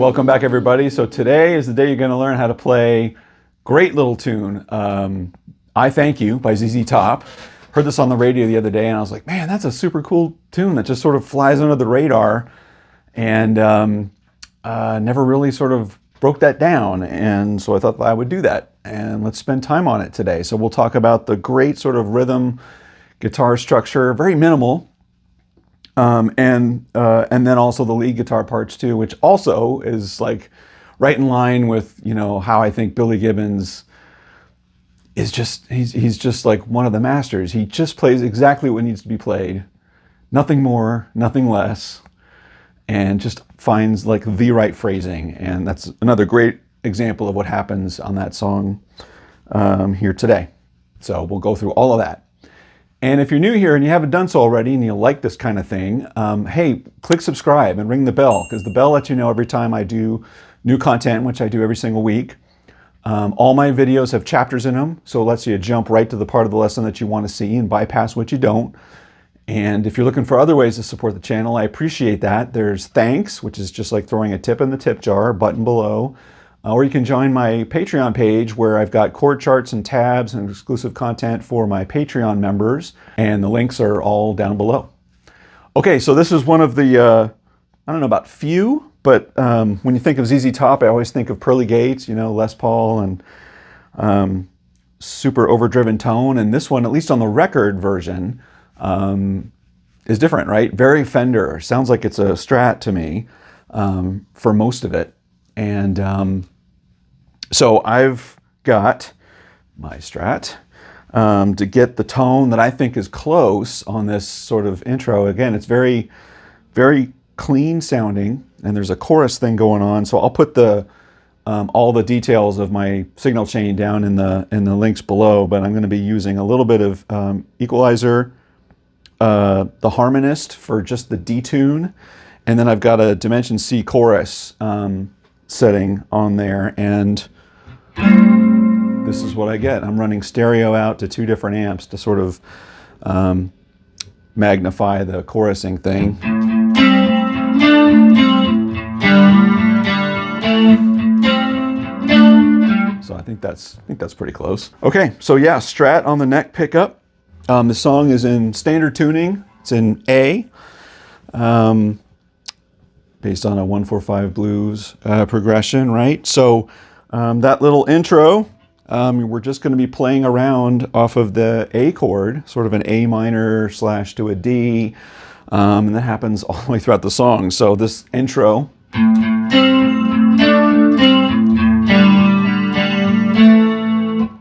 welcome back everybody. So today is the day you're going to learn how to play great little tune, I Thank You by ZZ Top. Heard this on the radio the other day and I was like, man, that's a super cool tune that just sort of flies under the radar, and never really sort of broke that down. And so I thought I would do that, and let's spend time on it today. So we'll talk about the great sort of rhythm guitar structure, very minimal, and then also the lead guitar parts too, which also is like right in line with, you know, how I think Billy Gibbons is just, he's just like one of the masters. He just plays exactly what needs to be played, nothing more, nothing less, and just finds like the right phrasing. And that's another great example of what happens on that song here today. So we'll go through all of that. And if you're new here and you haven't done so already and you like this kind of thing, hey, click subscribe and ring the bell, because the bell lets you know every time I do new content, which I do every single week. All my videos have chapters in them, so it lets you jump right to the part of the lesson that you want to see and bypass what you don't. And if you're looking for other ways to support the channel, I appreciate that. There's thanks, which is just like throwing a tip in the tip jar, button below. Or you can join my Patreon page, where I've got chord charts and tabs and exclusive content for my Patreon members. And the links are all down below. Okay, so this is one of the, I don't know about few, but when you think of ZZ Top, I always think of Pearly Gates, you know, Les Paul, and super overdriven tone. And this one, at least on the record version, is different, right? Very Fender. Sounds like it's a Strat to me for most of it. And so I've got my Strat to get the tone that I think is close on this sort of intro. Again, it's very, very clean sounding, and there's a chorus thing going on. So I'll put the all the details of my signal chain down in the links below, but I'm going to be using a little bit of equalizer, the harmonist for just the detune, and then I've got a Dimension C chorus setting on there, and this is what I get. I'm running stereo out to 2 different amps to sort of magnify the chorusing thing. So I think that's pretty close. Okay, so yeah, Strat on the neck pickup. The song is in standard tuning. It's in A, based on a 1-4-5 blues progression, right? So that little intro, we're just going to be playing around off of the A chord, sort of an A minor / to a D, and that happens all the way throughout the song. So this intro,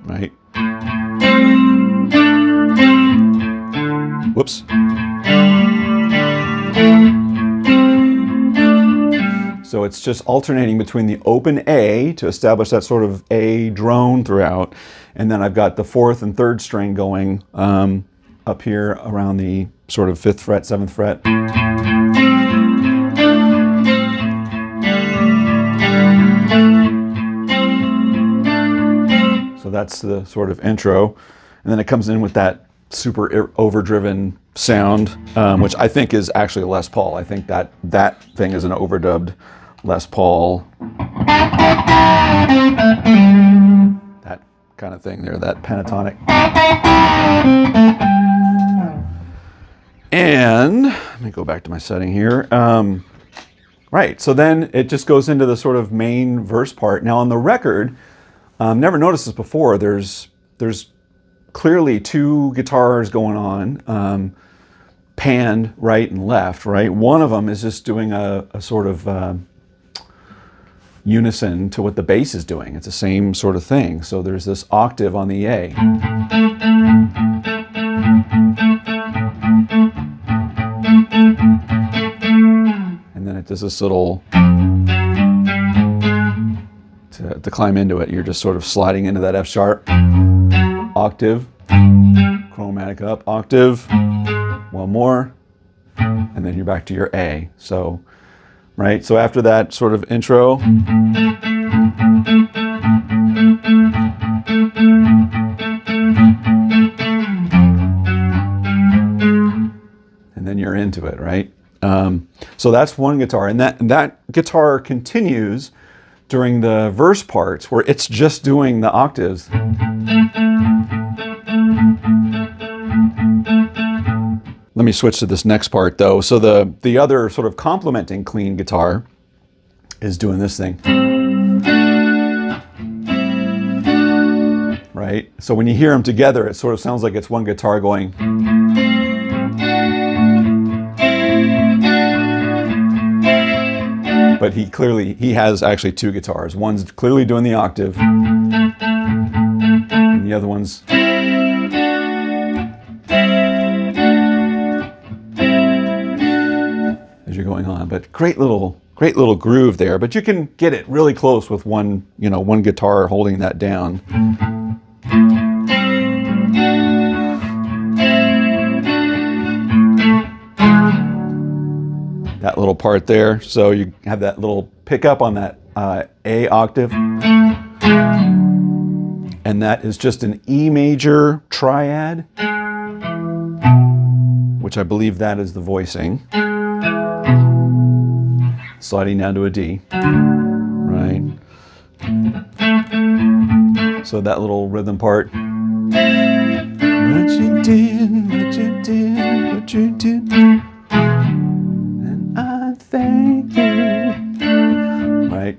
right? Whoops. So it's just alternating between the open A to establish that sort of A drone throughout, and then I've got the 4th and 3rd string going up here around the sort of 5th fret, 7th fret. So that's the sort of intro, and then it comes in with that super overdriven sound, which I think is actually a Les Paul. I think that thing is an overdubbed Les Paul, that kind of thing there, that pentatonic. And let me go back to my setting here. Right, so then it just goes into the sort of main verse part. Now on the record, never noticed this before, there's clearly 2 guitars going on, panned right and left, right? One of them is just doing a sort of unison to what the bass is doing. It's the same sort of thing. So there's this octave on the A. And then it does this little, to climb into it, you're just sort of sliding into that F sharp, octave, chromatic up, octave, one more, and then you're back to your A. So, right, so after that sort of intro, and then you're into it, right? So that's one guitar, and that guitar continues during the verse parts where it's just doing the octaves. Let me switch to this next part though. So the other sort of complementing clean guitar is doing this thing. Right? So when you hear them together, it sort of sounds like it's one guitar going. But he has actually two guitars. One's clearly doing the octave, and the other one's as you're going on. But great little groove there. But you can get it really close with one guitar holding that down. That little part there. So you have that little pickup on that A octave. And that is just an E major triad, which I believe that is the voicing. Sliding down to a D, right? So that little rhythm part. What you did, what you did, what you did. And I thank you. Right?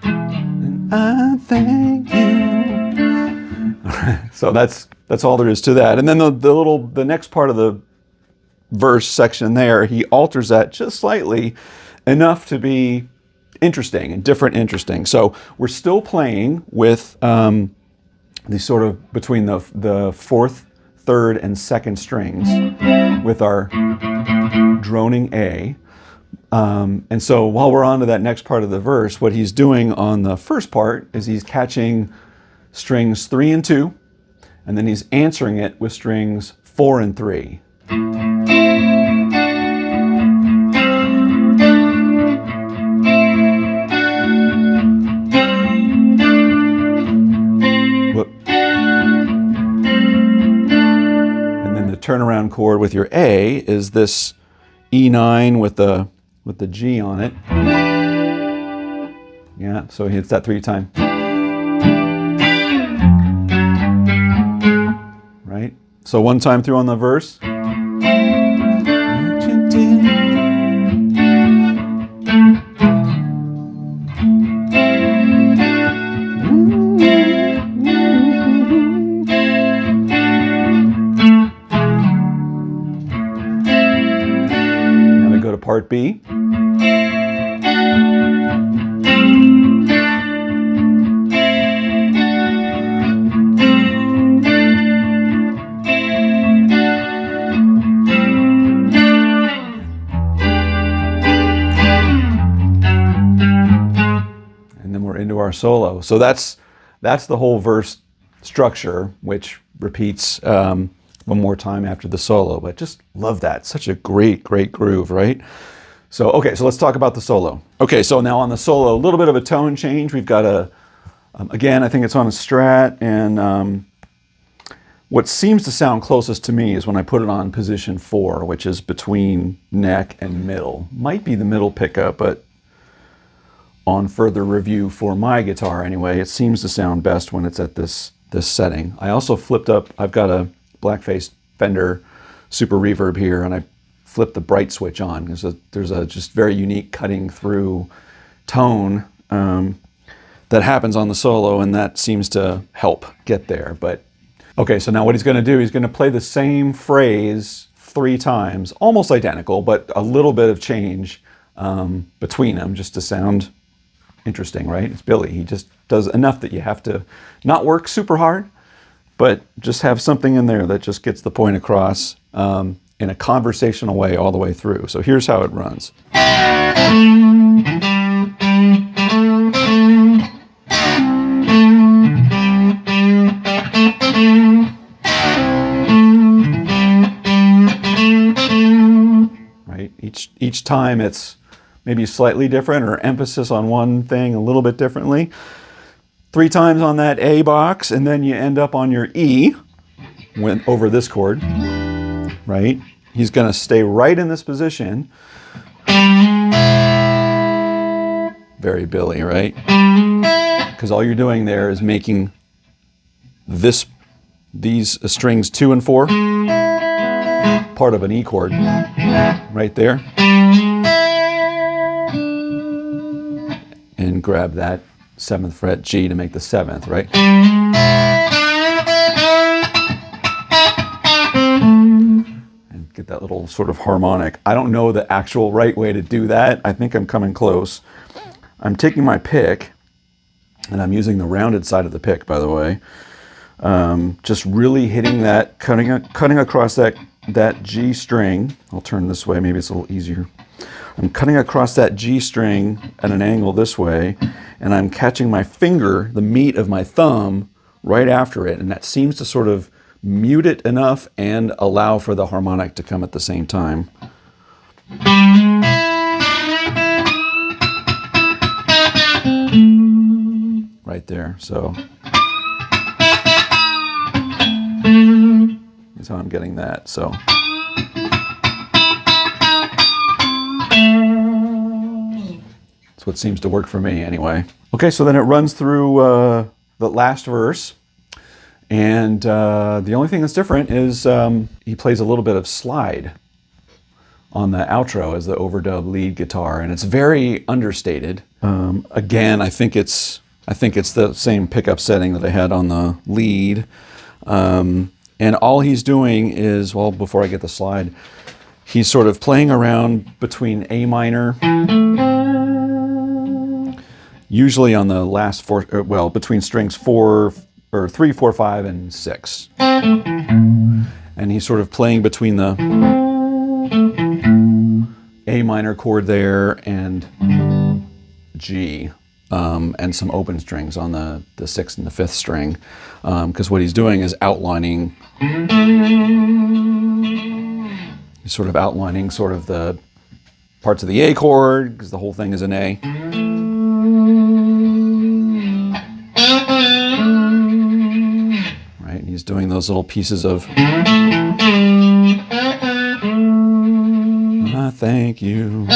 And I thank you. All right. So that's all there is to that. And then the next part of the verse section there, he alters that just slightly enough to be interesting and different interesting. So we're still playing with the sort of between the fourth, third, and second strings with our droning A. And so while we're on to that next part of the verse, what he's doing on the first part is he's catching strings 3 and 2, and then he's answering it with strings 4 and 3. Turnaround chord with your A is this E9 with the G on it. Yeah, so he hits that 3 times. Right? So one time through on the verse. Part B. And then we're into our solo. So that's the whole verse structure, which repeats one more time after the solo, but just love that. Such a great groove, right? So, okay, so let's talk about the solo. Okay, so now on the solo, a little bit of a tone change. We've got again, I think it's on a Strat, and what seems to sound closest to me is when I put it on position 4, which is between neck and middle. Might be the middle pickup, but on further review for my guitar anyway, it seems to sound best when it's at this setting. I also flipped up, I've got a Blackface Fender Super Reverb here, and I flipped the bright switch on because there's a just very unique cutting through tone that happens on the solo, and that seems to help get there. But okay, so now what he's going to do, he's going to play the same phrase 3 times, almost identical, but a little bit of change between them just to sound interesting, right? It's Billy. He just does enough that you have to not work super hard, but just have something in there that just gets the point across in a conversational way all the way through. So here's how it runs. Right? Each time it's maybe slightly different, or emphasis on one thing a little bit differently. 3 times on that A box, and then you end up on your E over this chord, right? he's going to stay right in this position. Very Billy, right? Because all you're doing there is making these strings 2 and 4 part of an E chord right there. And grab that 7th fret G to make the 7th, right? And get that little sort of harmonic. I don't know the actual right way to do that. I think I'm coming close. I'm taking my pick, and I'm using the rounded side of the pick, by the way. Just really hitting that, cutting across that G string. I'll turn this way, maybe it's a little easier. I'm cutting across that G string at an angle this way, and I'm catching my finger, the meat of my thumb, right after it, and that seems to sort of mute it enough and allow for the harmonic to come at the same time. Right there, so that's how I'm getting that, so. That's what seems to work for me anyway. Okay, so then it runs through the last verse, and the only thing that's different is he plays a little bit of slide on the outro as the overdub lead guitar, and it's very understated. Again, I think it's the same pickup setting that I had on the lead, and all he's doing is, well, before I get the slide, he's sort of playing around between A minor, usually on the last 4, well, between strings 3, 4, 5, and 6. And he's sort of playing between the A minor chord there and G, and some open strings on the 6th and the 5th string, because what he's doing is outlining, he's sort of outlining sort of the parts of the A chord, because the whole thing is an A. Right, and he's doing those little pieces of I thank you.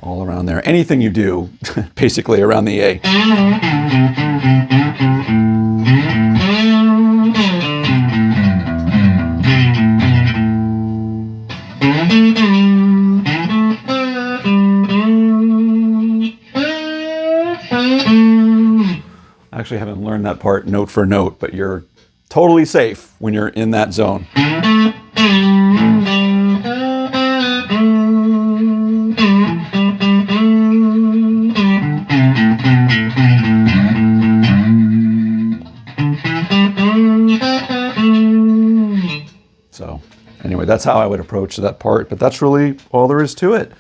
All around there. Anything you do, basically around the A. I actually haven't learned that part note for note, but you're totally safe when you're in that zone. So anyway, that's how I would approach that part, but that's really all there is to it.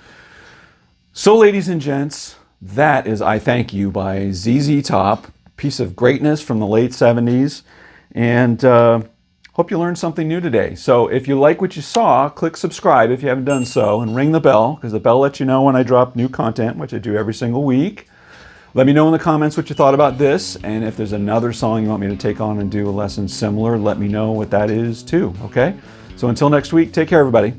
So ladies and gents, that is I Thank You by ZZ Top, piece of greatness from the late 70s, and hope you learned something new today. So if you like what you saw, click subscribe if you haven't done so, and ring the bell, because the bell lets you know when I drop new content, which I do every single week. Let me know in the comments what you thought about this, and if there's another song you want me to take on and do a lesson similar, let me know what that is too, okay? So until next week, take care everybody.